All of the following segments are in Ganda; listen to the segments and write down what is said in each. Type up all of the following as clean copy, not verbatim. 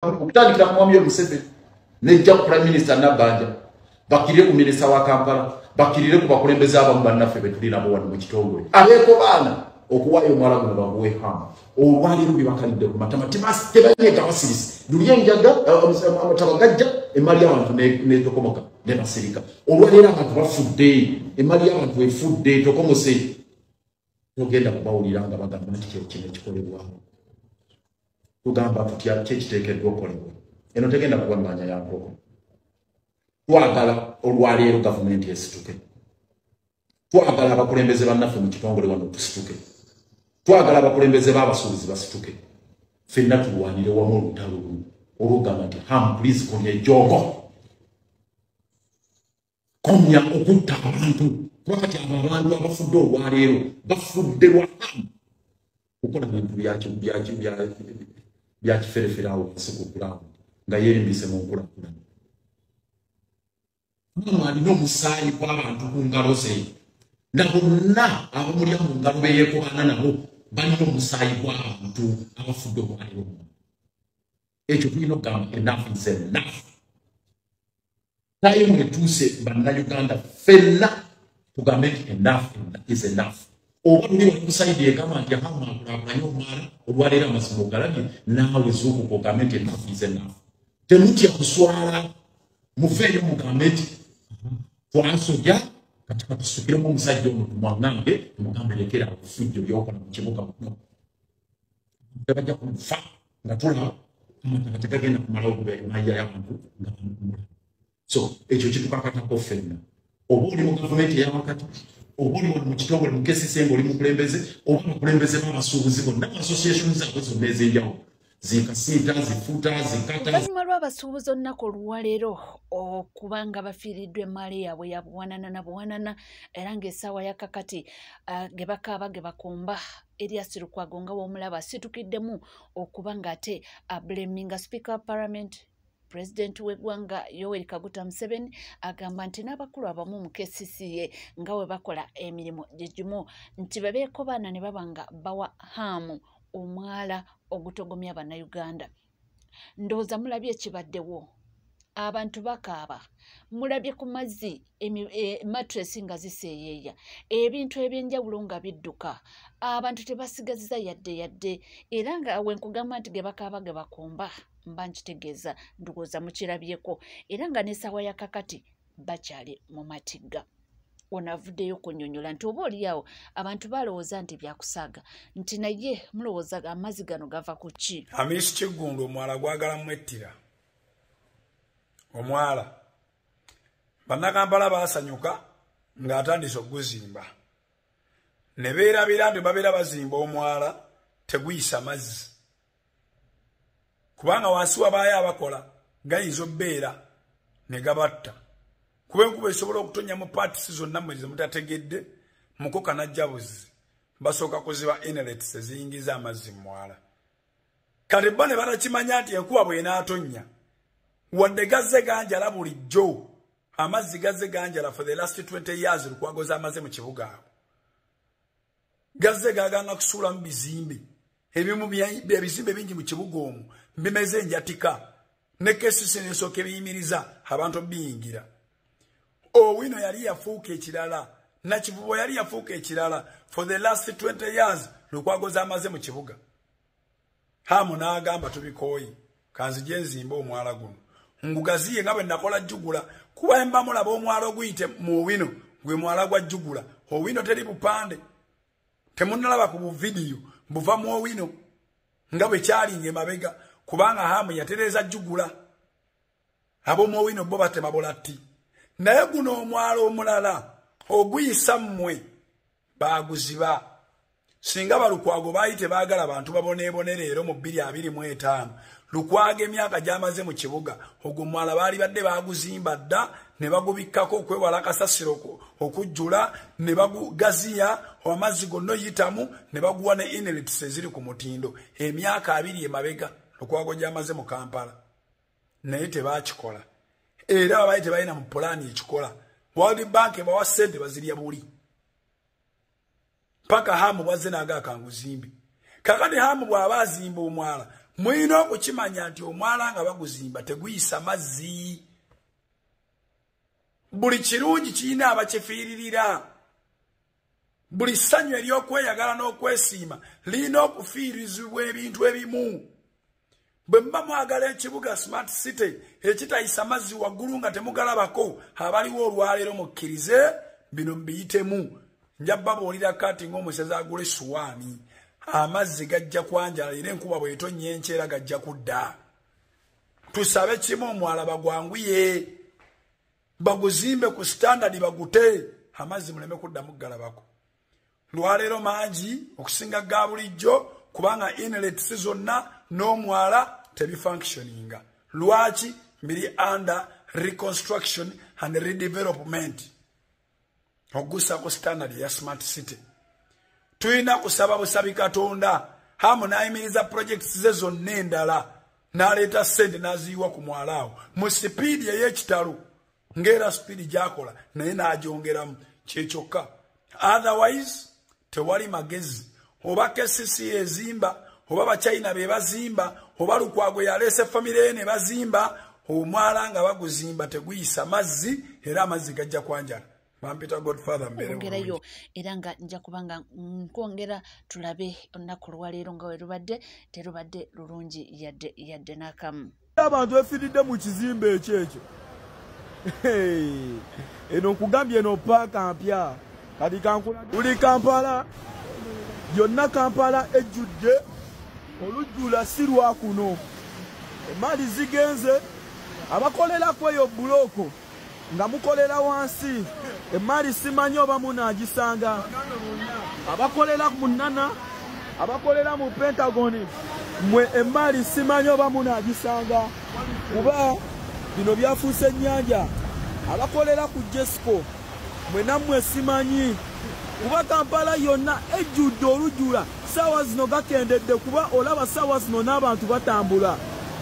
okutandikira ku mwami Museveni nejja ku prime minister Nabanja bakirire ku minisita wa Kampala bakirire ku bakulembeze abamu bannaffe betuli nabo wano mu kitongole abeeko baana okuwayo omwala guno baguwe hamu olwaliro bibakalidde ku matama tebanyega basirisi luli enjaga abatabagajja emali y'abantu netokomoka ne basirika olwaliro abantu bafudde emali y'abantu efudde tokomose togenda kubawulira nga bagamba nti kino kikolebwaho tugamba tutya kyekiteekeddwa okolebwa eno tegenda kuba mmanya ya nkoko twagala olwaleero gavumenti esituke twagala abakulembeze bannaffe mu kitongole wano tusituke twagala abakulembeze b'abasuubuzi basituke ffenna tulwanire wamu olutalo luno olwogamba nti ham please komya ejjoogo komya okutta abantu lwakati abo abantu abafudde olwaleero bafudde lwa hamu kukola bintu byakiferefere awo wansi ku ggulaamu nga yeerimbise mu nkulakulana alina omusaayi gw'abantu ku ngalo ze na bonna abamulya mu ngalo beyeekobaana nabo balina omusaayi gw'abantu abafudde olwaleero ekyo tulina okugamba enough is enough tayimu etuuse bannayuganda ffenna tugambe nti enough is enough oba tuli wali kusayidi egamba nti ahamu akulaakulanye omwala olwaleero amazima ogalabye naawe zuukuka ogambe nti enough is enough temutya kuswala muveeyo mugambe nti twansojja kati katusukiremu omusajja ono tumwaŋŋange tumugambe lekera obufujjo byokola mu kibuga muno tebajja kufa nga tulaba amataka tegagenda kumala okuba emaya y'abantu nga bamugumula so ekyo kitukakatako ffenna oba oli mu gavumenti eyawakati oba oli wano mu kitongole mu KCCA ng'oli mukulembeze oba abakulembeze b'abasuubuzi bonna mu association zaabwe zonna ez'enjawulo zikasiita zifuta zikata oluvannyuma lw'abasuubuzi olunaku olwaleero okubanga bafiiriddwa emaali yaabwe ya buwanana na buwanana era ng'essaawa ya kakati ge bakaaba ge bakumba Erias Lukwago nga w'omulaba asitukiddemu okuba ng'ate ableminga Speaker of Parliament President w'eggwanga Yoweri Kaguta Museveni agamba nti n'abakulu abamu mu KCCA nga we bakola emirimu gigimu nti babeeko baana ne baba nga bawa hamu omwala ogutogomya bannayuganda. Ndowooza mulabye ekibaddewo abantu bakaaba mulabye ku mazzi matresi nga ziseeyeeya ebintu ebyenjawulo nga bidduka abantu tebasigaziza yadde era nga wenkugamba nti ge bakaaba ge bakomba mba nkitegeeza ndowooza mukirabyeko era nga n'essaawa ya kakati bakyali mu matigga onavuddeyo kunnyonnyola nti oba oliawo abantu balowooza nti byakusaaga nti naye mulowooza amazzi gano gava ku ki Hamisi Kiggundu omwala gwagala mwettira omwala bannakampala baasanyuka ng'atandise okuguzimba ne beerabira nti babeera bazimba omwala teguyisa mazzi kubanga wansi wabaayo abakola gayinza obbeera ne gabatta kuba enkuba esobola okutonya mu paatisi zonna mwezi mutategedde mukoka najja buzzi basooka kuziba inlets eziyingiza amazzi mu mwala kati bo ne batakimanya nti enkuba bw'enaatonya wadde gazze ganjala bulijjo amazzi gazze ganjala for the last 20 years Lukwago z'amaze mu kibuga awo gazze gaagana kusuula mu bizimbe ebimu ebizimbe bingi mu kibuga omwo bimeze enjatika ne KCCA n'esooka ebiyimiriza abantu biyingira Owino yali yafuuka ekirala Nakivubo yali yafuuka ekirala for the last 20 years Lukwago z'amaze mu kibuga hamu n'agamba tubikooyi kanzije nzimba omwala guno ngugaziye nga bwe nakola jjugula kuba emba mulaba omwala oguyite mu Owino gwe mwala gwa jjugula Owino teri bupande temunnalaba ku buvidiyo buva mu Owino nga bwe kyalinga emabega kubanga hamu yatereeza jjugula ab'omu Owino bo batema bulatti naye guno omwala omulala oguyisa mmwe baaguziba singa Balukwago baayite baagala abantu baboneebone leero mu 2025 Lukwago emyaka gy'amaze mu kibuga ogwo mwala baali badde baaguzimba dda ne bagubikkako okwewala kasasiro okujjula ne bagugaziya amazzi gonna oyitamu ne baguwa ne inlets eziri ku mutindo emyaka 2 emabega Lukwago gy'amaze mu Kampala naye tebaakikola era babaye tebalina mu pulaani ekikola World Bank bawa ssente bazirya buli paka hamu bwazze n'agaakanguzimbi kakati hamu bw'aba azimba omwala Mwino okukimanya nti omwala nga baguzimba teguyisa mazzi. Buli kirungi kirina abakifiiririra. Buli ssanyu ery'okweyagala n'okwesiima lirina okufiirizibwa ebintu ebimu. Bwe muba mwagala ekibuga smart city ekitayisa mazzi waggulu nga temugalabako, abaliwo olwaleero mukkirize bino mbiyitemu. Nja babuulira kati ng'omusezi agula essuwaani. Amazzi gajja kwanjala era enkuba bw'etonnya enkyera gajja kudda. Tusabe kimu omwala bagwanguye. Baguzimbe ku standard bagute. Amazzi muleme kuddamu galabako. Lwaleero mangi okusinga ga bulijjo kubanga inlets zonna n'omwala tebifunctioninga. Lwaki? Biri under reconstruction and redevelopment. Ogusa ku standard ya smart city. Tuyina kusaba busabi Katonda hamu n'ayimiriza projects ze zonna endala n'aleeta ssente n'aziyiwa ku mwalaawo mu sipiidi ey'ekitalo ng'era sipiidi gy'akola naye n'agyongeramu kyekyokka. Otherwise tewali magezi. Oba KCC ezimba, oba Bachina be bazimba, oba Lukwago yaleese famire ne bazimba, omwala nga baguzimba teguyisa mazzi era amazzi gajja kwanjala. Bampita Godfather mbere ngerayo era nga nja kubanga nkwongera tulabe olunaku lwaleero nga werubadde terubadde lulungi yadde n'akamu. Abantu efiridde mu kizimbe ekyo eno nkugambye eno paaka mpya kati kankula tuli Kampala yonna Kampala ejjudde olujjula si lwakuno emali zigenze abakolera kweyo buloko nga mukolera wansi emali simanyi oba munaagisanga abakolera mu Nana abakolera mu Pentagon mwe emali simanyi oba munaagisanga kuba bino byafuuse ennyanja abakolera ku Jesco mwe nammwe simanyi kuba Kampala yonna ejjudde olujjula saawa zino gakendedde kuba olaba saawa zino n'abantu batambula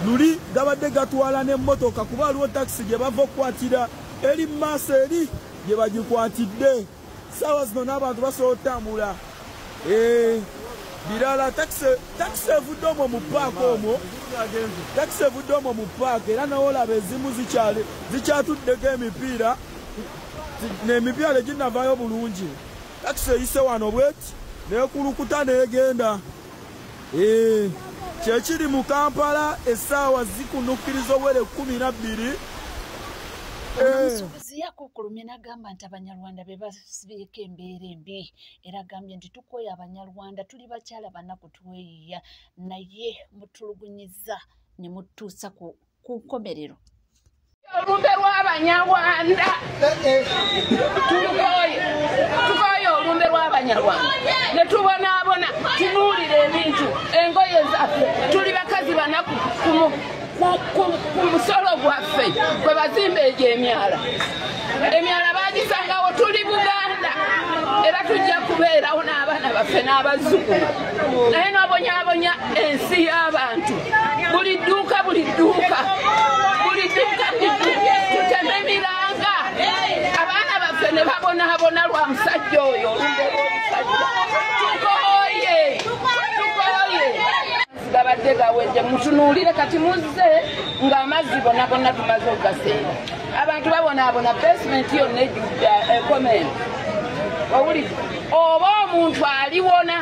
luli gabadde gatwala n'emmotoka kuba aliwo takisi gye bava okukwatira eri maaso eri gye bagikwatidde saawa zino n'abantu basobola otambula birala takisi evudde omwo mu paaka omwo takisi evudde omwo mu paaka era nawe olaba ezimu zikyatuddeko emipiira n'emipiira teginnavaayo bulungi takisi eyise wano bweti neekulukuta neegenda kyekiri mu Kampala essaawa zikunukkiriza obwere 12. Omusuubuzi yakukulumye n'agamba nti Abanyarwanda be basibyeko embeera embi era agambye nti tukooye Abanyarwanda tuli bakyala banaku tweyiya naye mutulugunyiza ne mutuusa ku nkomerero. Olumbe lw'Abanyarwanda tukooye olumbe lw'Abanyarwanda ne tubonaabona tunuulira ebintu engoye zaffe tuli bakazi banaku ku musolo gwaffe kwe bazimba egyo emyala bagisangawo tuli Buganda era tujja kubeerawo n'abaana baffe n'abazzukulu naye n'obonyaabonya ensi y'abantu buli dduuka tuteme emiranga abaana baffe ne babonaabona lwa musajja oyo olumbe lw'omusajja tukooye gabadde gawedde mutunuulire kati muzze ng'amazzi bonna tumaze okugaseera abantu babonaabona basement yonna ejjudde enkomero owulidde oba omuntu aliwona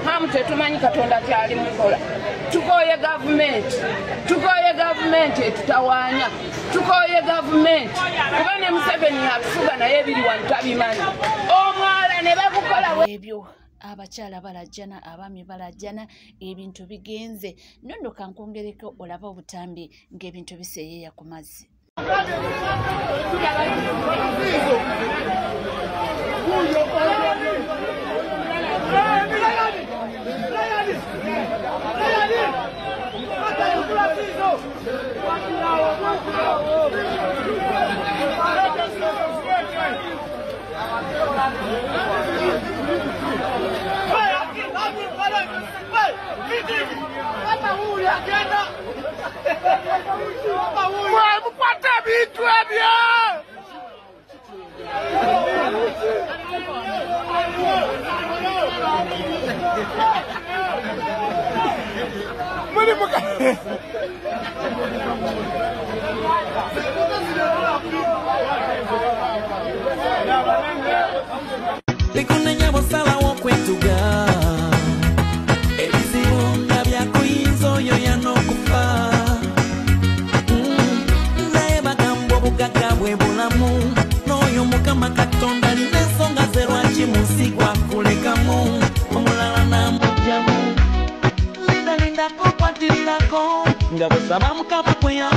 hamu tetumanyi Katonda kyali mukola. Tukooye gavumenti etutawaanya tukooye gavumenti kuba ne Museveni atufuga naye ebiri wano tabimanyi omwala ne bagukola ebyo abakyala balajjana abaami balajjana ebintu bigenze nonno kankwongereko olaba obutambi ng'ebintu biseeyeeya ku mazzi. Muri Bikunenya bosala wokwetuga ebizibu nga byakuyinza oyo yanokufa naye bagamba obugagga bwe bulamu n'oyo Mukama Katonda alina ensonga ze lwaki munsi gwakulekamu omulala n'amugyamu lindalindako kwatirirako nga busaba Mukama kweya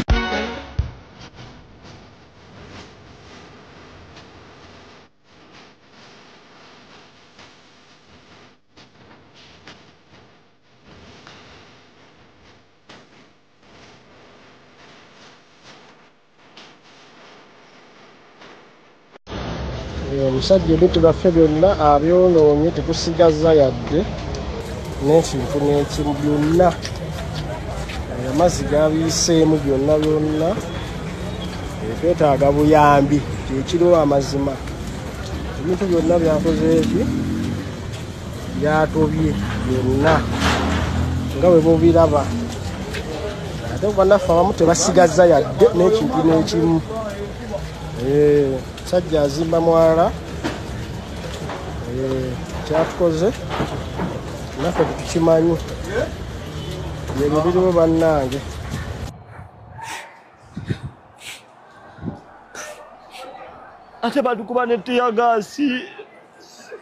omusajja ebintu byaffe byonna abyonoonye tetusigaza yadde n'ekintu n'ekimu byonna amazzi gabiiseemu byonna twetaaga buyambi kyekiriwo amazima ebintu byonna byakoze ebi byatobye byonna nga bwe mubiraba ate bannaffe abamu tebasigaza yadde n'ekintu n'ekimu sajja azimba mwala kyatukoze naffe tukimanyi byebyo biriwo bannange ate batukuba ne tiyagaasi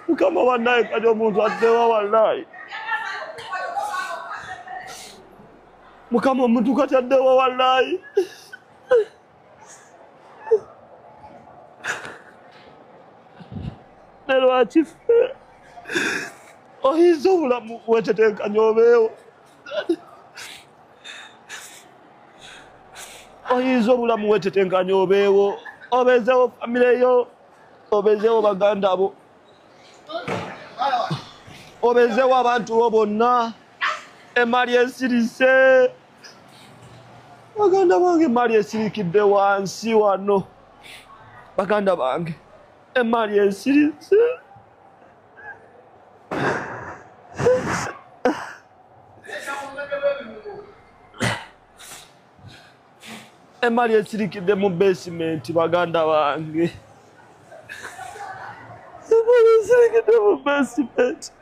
Mukama wannaye kati omuntu addewa wallahi Mukama omuntu kati addewa wallahi nelwaki ffe oyinza obulamu wetetenkanya obeewo oyinza obulamu wetetenkanya obeewo obezeewo famire yo obezeewo baganda bo obezeewo abantu bo bonna emali esirise baganda bange emali esirikidde wansi wano baganda bange emali esirise emali esirikidde mu basement baganda bange emali esirikidde mu basement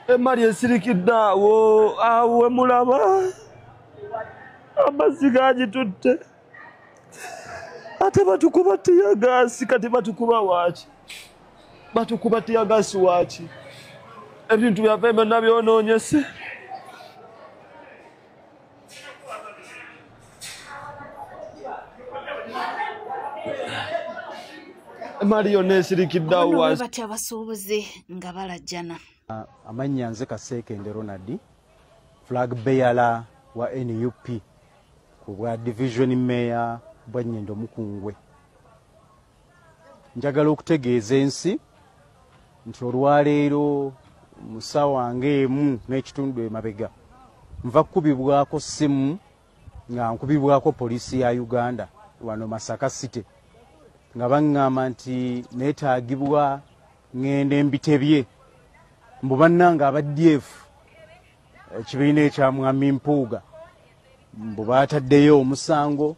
emali esirikidde awo mulaba amazzi gagitutte ate batukuba tiyagaasi kati batukuba waaki batukuba tiyagaasi waaki ebintu byaffe byonna byonoonyese emali yonna esirikiddeawo wansi batya abasuubuzi nga balajjana amannya nze Kaseekende Ronald flag bearer wa NUP ku bwa division mayor bwa Nnyendo Mukungwe. Njagala okutegeeza ensi nti olwaleero musa wange emu n'ekitundu emabega nva kukubibwako ssimu nga nkubibwako poliisi ya Uganda wano Masaka City nga baŋŋamba nti neetaagibwa ŋŋende mbitebye mbu bannanga abadf ekibiina ekya Mwami Mpuuga mbu baataddeyo omusango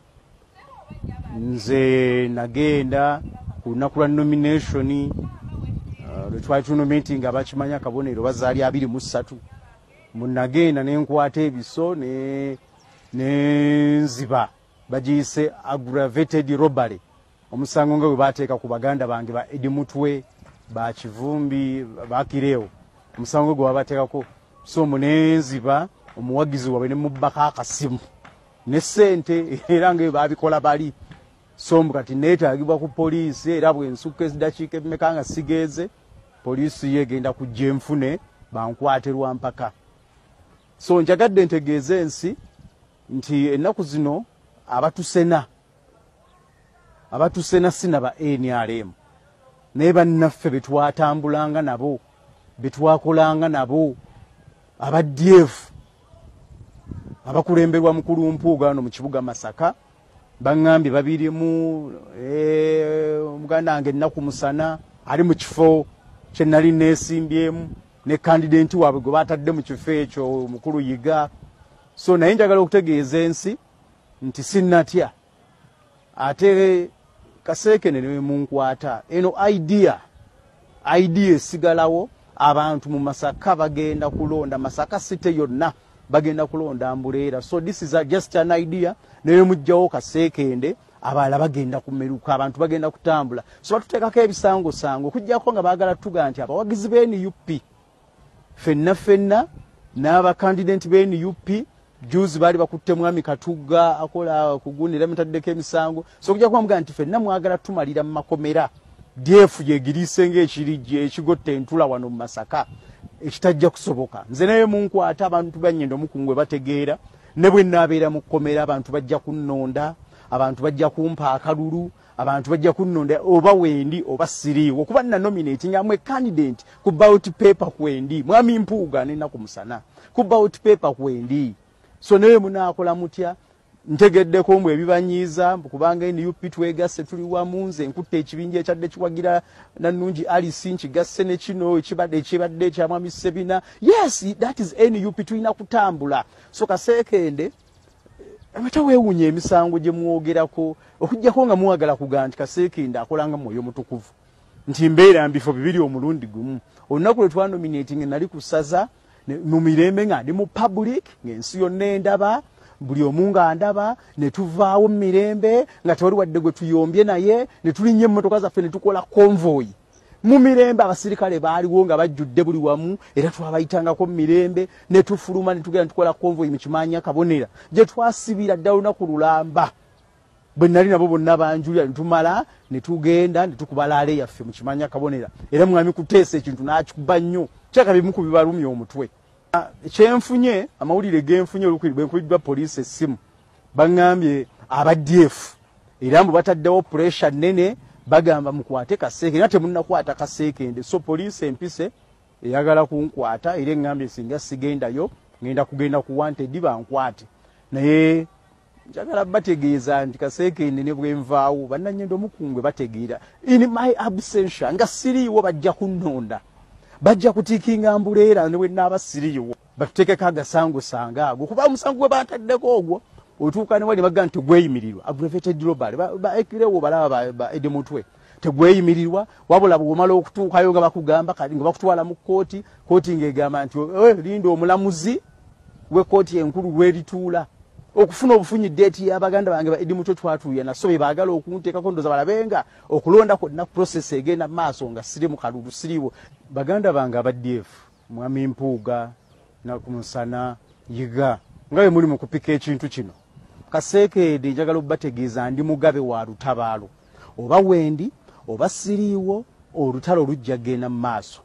nze nagenda ku lunaku lwa nomination lwe twali tunomenti nga bakimanya akabonero bazaali 23 munagenda nenkwata ebiso nenziba bagiyise aggravated robbery omusango nga bwe bateeka ku baganda bange ba Edimutwe ba Kivumbi bakireewo omusango gwe babateekako so munenziba omuwagizi wabe ne mubbaka akasimu ne ssente era nga babikola bali so kati neetaagibwa ku poliisi era bwensukka ezidakiika emmeka nga sigeeze poliisi yegenda kujja enfune bankwaterwa mpaka so njagadde ntegeeze ensi nti ennaku zino abatusena sina ba NRM naye bannaffe betwatambulanga nabo betwakolanga nabo aba DF abakulemberwa mukulu Mpuuga wano mu kibuga Masaka baŋŋambye babirimu omuganda wange ennaku musana ali mu kifo kye nali neesimbyemu ne candidate waabwe gwe batadde mu kifo ekyo mukulu Yiga. So naye njagala okutegeeza ensi nti sinnatya ate Kasekene ne munkwata eno idea esigalawo abantu mu Masaka bagenda kulonda Masaka city yonna bagenda kulonda Ambuleera. So this is just an idea naye mujjawo Kasekende abala bagenda kumeruka abantu bagenda kutambula. So batuteekako ebisango kujjako nga baagala tuga nti abawagizi b'NUP fenna n'aba candidate b'NUP juzi bali bakutte Mwami Katuga akola kugunira mutaddeko emisango. So kujja kwambuga nti fenna mwagala tumalira mu makomera DF yegirisenge ekirije ekigotte entula wano mu Masaka ekitajja kusoboka. Nze naye munkwata abantu banyendo mukungwe bategeera ne bwe nabeera mu komera abantu bajja kunnonda, abantu bajja kumpa akalulu, abantu bajja kunnonda oba wendi oba siriwo kuba na nominate nyamwe candidate ku ballot paper kwendi Mwami Mpuuga nena ku Musana ku ballot paper kwendi. So naye munaakola mutya ntegeddeko mwe ebibanyiiza kubanga NUP twegasse tuli wamu nze nkutte ekibinja ekyadde kiwagira Nannungi Alice nkigasse ne kino ekibadde kya Mwami Sebina. Yes, that is NUP tulina kutambula. So Kasekende amata weewunya emisango gye muwogerako okujjako nga muwagala kugaa nti Kasekende akolanga mwoyo mutukuvu nti mbeera mbifo bibiri omulundi gumu. Olunaku lwe twanominating nali kusaza mu mirembe nga ndi mu public ng'ensi yonna endaba buli omu nga ndaba ne tuvaawo mu mirembe nga tewali wadde gwe tuyombye naye ne tulinnya emmotoka zaffe ne tukola convoy mu mirembe. Abasirikale baaliwo nga bajjudde buli wamu era twabayitangako mu mirembe ne tufuluma ne tugenda tukola convoy mu Kimaanya Kabonera gye twasibira ddala olunaku lulamba. Bwe nali nabo bonna banjulira ne tumala ne tugenda ne tukuba laale yaffe mu Kimaanya Kabonera era Mwami Kuteesa ekintu n'akikuba nnyo kyaka bimu ku bibalumya omutwe. Kyenfunye amawulire genfunye olukwiribwe nkubiddwa poliisi essimu baŋŋambye aba DF era mbu bataddewo pressure nene bagamba mukwate Kasekende era temunnakwata Kasekende. So poliisi empise eyagala kunkwata era eŋŋambye singa sigendayo ngenda kugenda ku wanted bankwate naye njagala bategeeza nti Kasekende ne bwenvaawo bannanyendo mukungwe bategeera in my absentia nga siriiwo bajja kunnonda bajja kutikinga Ambuleera ne bwe naaba siriiwo batuteekeko agasango sanga ago kuba omusango gwe bataddeko ogwo otuuka ne wali bagamba nti gweyimirirwa aggravated robbery baekirewo balaba ba edimutwe tegweyimirirwa wabula bw'omala okutuukayo nga bakugamba kati nga bakutwala mu kooti ng'egamba nti linda omulamuzi w'ekkooti enkulu lwerituula okufuna obufunyi deeti y'abaganda bange ba edimutwe twatuuya naso be baagala okunteekako ndoza balabenga okulonda kwonna process egenda mu maaso nga siri mu kalulu siriiwo. Baganda bange aba DF Mwami Mpuuga na ku Musana Yiga nga bwe muli mu kupika ekintu kino Kasekende njagala okubategeeza ndi mugabe wa lutabaalo oba wendi oba siriiwo olutalo lujja genda mu maaso.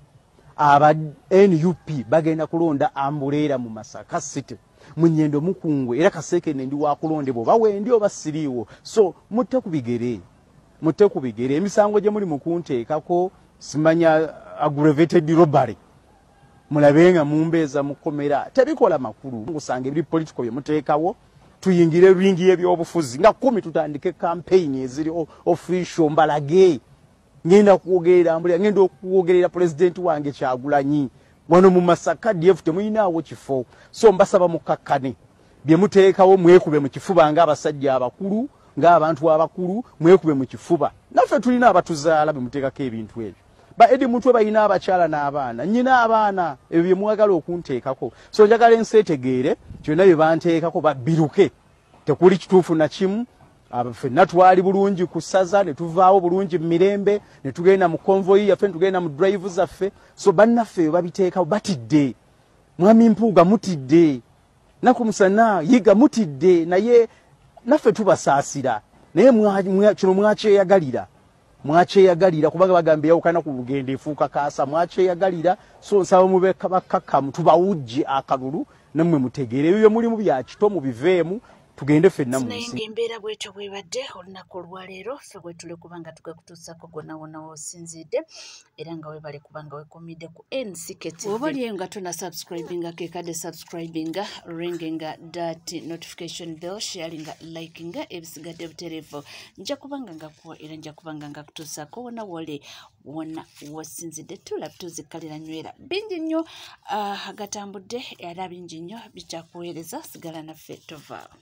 Aba NUP bagenda kulonda Ambuleera mu Masaka city munyendo mukungwe era Kasekende ndi wa kulondebwa oba wendi oba siriiwo. So mutte ku bigere emisango gye muli mu kunteekako simanya aggravated robbery mulabenga mumbeeza mukomera tebikola makulu ngusanga ebiri political bye muteekawo tuyingire ringi y'ebyobufuzi nga 10 tutandike campaign eziri official mbalage ngenda kuogerera Ambuleera ngenda okuogerera president wange Kyagulanyi wano mu Masaka DF temuyinaawo kifo. So mbasaba mukakkane bye muteekawo mwekube mu kifuba nga abasajja abakulu nga abantu abakulu mwekube mu kifuba. Naffe tulina abatuzaala be muteekako ebintu ebyo ba edimutwe bayina abakyala n'abaana nnyina abaana ebyo bye mwagala okunteekako. So njagala ensi etegeere kyonna bye banteekako babiruke tekuli kituufu na kimu. Ffenna twali bulungi kusaza ne tuvaawo bulungi mu mirembe ne tugenda mu convoy yaffe ne tugenda mu drive zaffe. So bannaffe babiteekawo batidde. Mwami Mpuuga mutidde naku Musana Yiga mutidde naye naffe tubasaasira naye kino mwakyeyagalira kubanga bagambye yawukana ku bugende efuuka kaasa mwakyeyagalira. So nsaba mubeka bakakkamu tubawujje akalulu nammwe mutegeere ebyo mulimu bya kito mubiveemu tugende ffenna mu nsi ng'embeera bwetyo bwebadde olunaku olwaleero ffe bwe tuli kubanga tugakutuusako gonna wonna wosinzidde era nga webale kubanga wekumidde ku NCK oba oliyo nga tona subscribinga kekadde subscribinga ringinga that notification bell sharinga likinga ebisigadde butereevu nja kubanga ngakuwa era nja kubanga ngakutuusako wonna wole wonna wosinzidde tula tuzikkalira nywera bingi nnyo agatambudde era bingi nnyo bikyakuweereza sigala naffe tovaawo.